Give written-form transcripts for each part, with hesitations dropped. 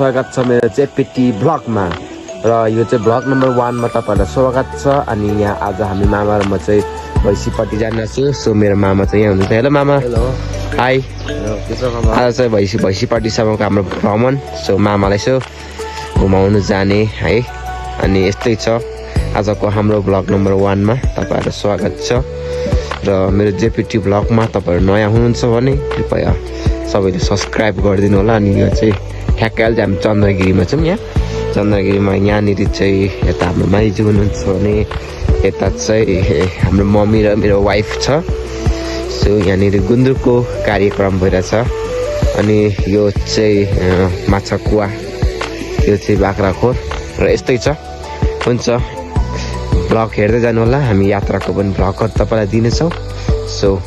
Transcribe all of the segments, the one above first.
स्वागत छ मेरो जेपीटी ब्लगमा र यो चाहिँ ब्लग नम्बर 1 मा तपाईहरुलाई स्वागत छ। अनि यहाँ आज हामी मामा र म चाहिँ भैँसीपट्टि जान्छु। सो मेरो मामा चाहिँ यहाँ हुनुहुन्छ। हेलो मामा। Hello hi. के छ खबर? आज चाहिँ भैँसीपट्टिसम्मको हाम्रो भ्रमण। सो मामालाई यसो घुमाउनु जाने है। अनि यस्तै छ आजको हाम्रो ब्लग नम्बर 1 मा तपाईहरुलाई स्वागत छ। र मेरो जेपीटी ब्लगमा तपाईहरु नयाँ हुनुहुन्छ भने कृपया सबैले सब्स्क्राइब गरिदिनु होला। अनि यो चाहिँ ठ्याक्कै अहिले हामी चन्द्रगिरीमा छौँ। यहाँ चन्द्रगिरीमा यहाँनिर चाहिँ यता हाम्रो माइजू हुनुहुन्छ भने यता चाहिँ हाम्रो मम्मी र मेरो वाइफ छ। सो यहाँनिर गुन्द्रुकको कार्यक्रम भइरहेछ। अनि यो चाहिँ माछा कुवा, यो चाहिँ बाख्राखोर र यस्तै छ। हुन्छ ब्लग हेर्दै जानु होला। हामी यात्राको पनि ब्लगहरू तपाईँलाई दिनेछौँ। So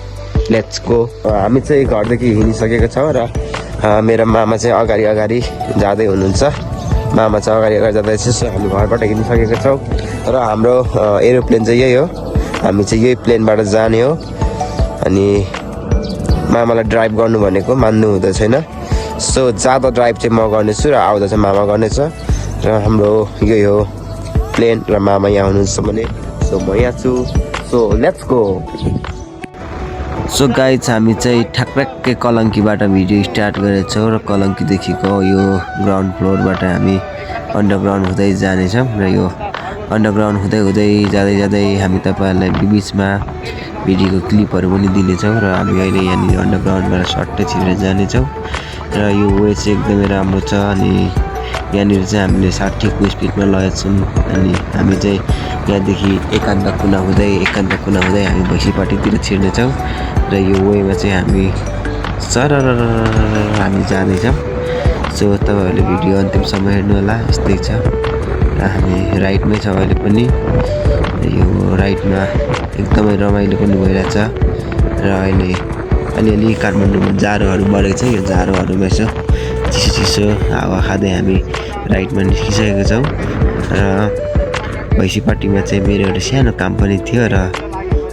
let's go. हामी चाहिँ घरदेखि हिँडिसकेको छौँ र मेरो मामा चाहिँ अगाडि जाँदै हुनुहुन्छ। मामा चाहिँ अगाडि जाँदैछ। सो हामी घरबाट हिँडिसकेको छौँ र हाम्रो एरोप्लेन चाहिँ यही हो। हामी चाहिँ यही प्लेनबाट जाने हो। अनि मामालाई ड्राइभ गर्नु भनेको मान्नु हुँदै छैन। सो जाँदा ड्राइभ चाहिँ म गर्नेछु र आउँदा चाहिँ मामा गर्नेछ। र हाम्रो यही हो प्लेन र मामा यहाँ हुनुहुन्छ भने। सो म यहाँ छु। So let's go. So guys हामी चाहिँ ठ्याक्कै कलङ्कीबाट भिडियो स्टार्ट गरेको छौँ र कलङ्कीदेखिको यो ग्राउन्ड फ्लोरबाट हामी अन्डरग्राउन्ड हुँदै जानेछौँ। र यो अन्डरग्राउन्ड हुँदै जाँदै हामी तपाईँहरूलाई बिचमा भिडियोको क्लिपहरू पनि दिनेछौँ। र हामी अहिले यहाँनिर अन्डरग्राउन्डबाट सट्टै छिरेर जानेछौँ। र यो वे चाहिँ एकदमै राम्रो छ। अनि यहाँनिर चाहिँ हामीले 60 को स्पिडमा लगेको छौँ। अनि हामी चाहिँ यहाँदेखि एकान्त कुना हुँदै हामी भैँसीपट्टितिर छिर्नेछौँ। र यो वेमा चाहिँ हामी सरर हामी जाँदैछौँ। सो तपाईँहरूले भिडियो अन्तिमसम्म हेर्नु होला। यस्तै छ र हामी राइडमै छ अहिले पनि। यो राइडमा एकदमै रमाइलो पनि भइरहेछ। र अहिले अलिअलि काठमाडौँमा जाडोहरू बढेको छ। यो जाडोहरूमा यसो चिसो हावा खाँदै हामी राइडमा निस्किसकेको छौँ। र भैँसीपट्टिमा चाहिँ मेरो एउटा सानो काम पनि थियो र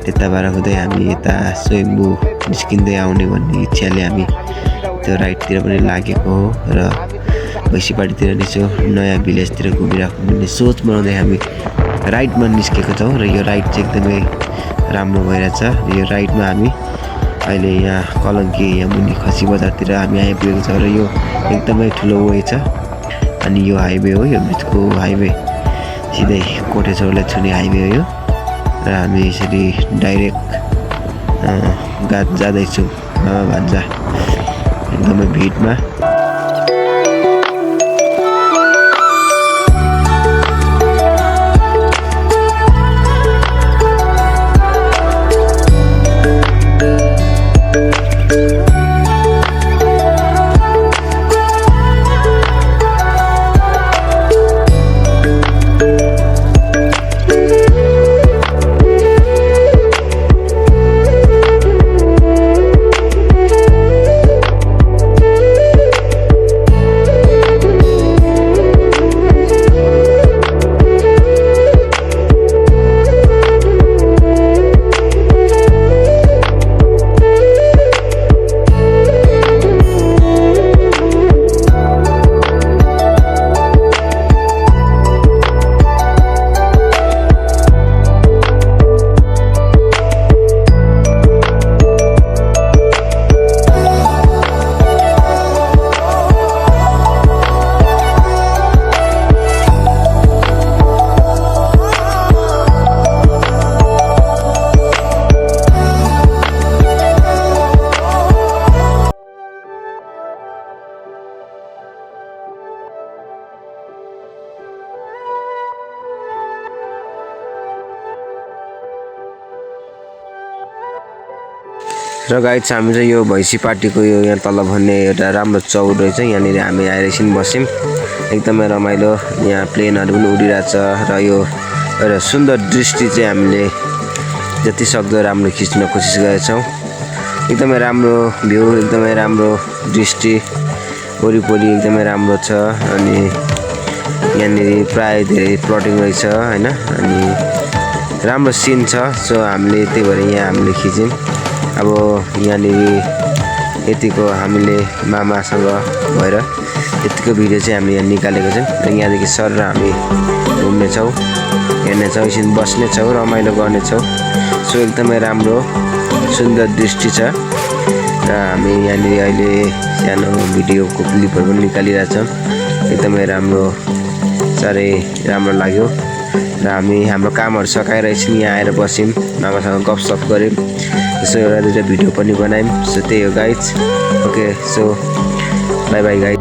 त्यताबाट हुँदै हामी यता स्वयम्भू निस्किँदै आउने भन्ने इच्छाले हामी त्यो राइडतिर पनि लागेको हो। र भैँसीपट्टितिर यसो नयाँ भिलेजतिर घुमिराख्नु भन्ने सोच बनाउँदै हामी राइडमा निस्केको छौँ। र यो राइड चाहिँ एकदमै राम्रो भइरहेछ। यो राइडमा हामी अहिले यहाँ कलङ्की यहाँ मुनि खसी बजारतिर हामी आइपुगेको छौँ। र यो एकदमै ठुलो वे छ। अनि यो हाइवे हो, यो बिचको हाइवे सिधै कोटेश्वरलाई छुने हाइवे हो यो। र हामी यसरी डाइरेक्ट जाँदैछौँ मामा भान्जा एकदमै भिडमा। र गाइज हामी चाहिँ यो भैँसीपट्टिको यो यहाँ तल भन्ने एउटा राम्रो चौर रहेछ। यहाँनिर हामी आएर एकछिन बस्यौँ। एकदमै रमाइलो, यहाँ प्लेनहरू पनि उडिरहेछ। र यो एउटा सुन्दर दृष्टि चाहिँ हामीले जति सक्दो राम्रो खिच्न कोसिस गरेछौँ। एकदमै राम्रो भ्यू, एकदमै राम्रो दृष्टि, वरिपरि एकदमै राम्रो छ। अनि यहाँनिर प्राय धेरै प्लटिङ रहेछ होइन। अनि राम्रो सिन छ। सो हामीले त्यही भएर यहाँ हामीले खिच्यौँ। अब यहाँनिर यतिको हामीले मामासँग भएर यतिको भिडियो चाहिँ हामीले यहाँ निकालेको छौँ र यहाँदेखि सर र हामी घुम्नेछौँ, हेर्नेछौँ, एकछिन बस्नेछौँ, रमाइलो गर्नेछौँ। सो एकदमै राम्रो सुन्दर दृष्टि छ र हामी यहाँनिर अहिले सानो भिडियोको क्लिपहरू पनि निकालिरहेछौँ। एकदमै राम्रो, साह्रै राम्रो लाग्यो र हामी हाम्रो कामहरू सकाएर एकछिन यहाँ आएर बस्यौँ, मामासँग गफसफ गऱ्यौँ, यसो एउटा दुईवटा भिडियो पनि बनायौँ। सो त्यही हो guys. Okay, so by by guys.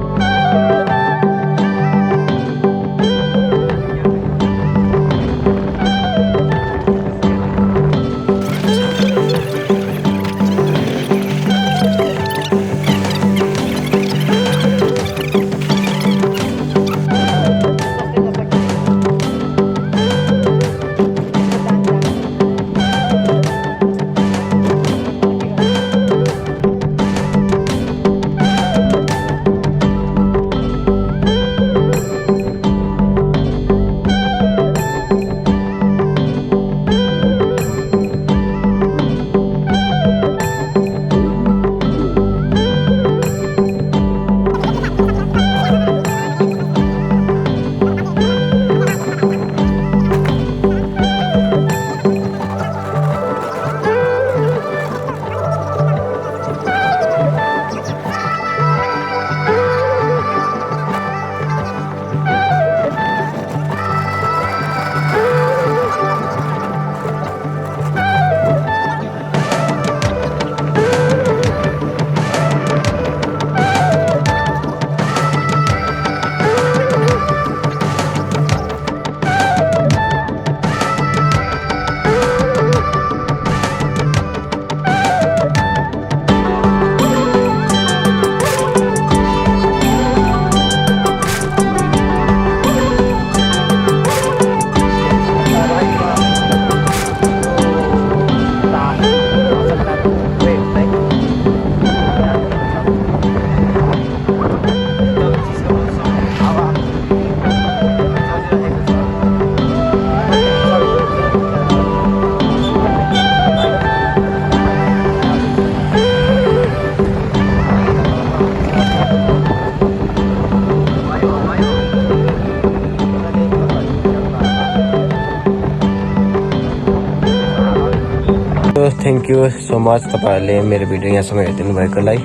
Thank you so much तपाईँहरूले मेरो भिडियो यहाँसम्म हेरिदिनु भएकोलाई।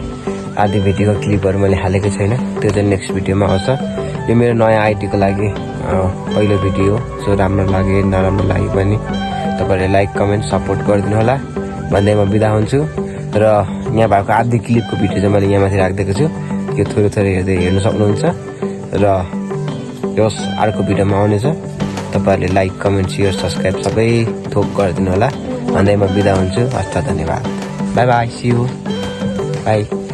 आधी भिडियोको क्लिपहरू मैले हालेको छैन, त्यो चाहिँ नेक्स्ट भिडियोमा आउँछ। यो मेरो नयाँ आइडीको लागि पहिलो भिडियो हो। सो राम्रो लागे नराम्रो लागे पनि तपाईँहरूले लाइक कमेन्ट सपोर्ट गरिदिनु होला भन्दै म बिदा हुन्छु। र यहाँ भएको आधी क्लिपको भिडियो चाहिँ मैले यहाँ माथि राखिदिएको छु, यो थोरै थोरै हेर्नु सक्नुहुन्छ। र यस अर्को भिडियोमा आउनेछ। तपाईँहरूले लाइक कमेन्ट सेयर सब्सक्राइब सबै थोक गरिदिनु होला भन्दै म बिदा हुन्छु। हस्त धन्यवाद। Bye bye, see you, by.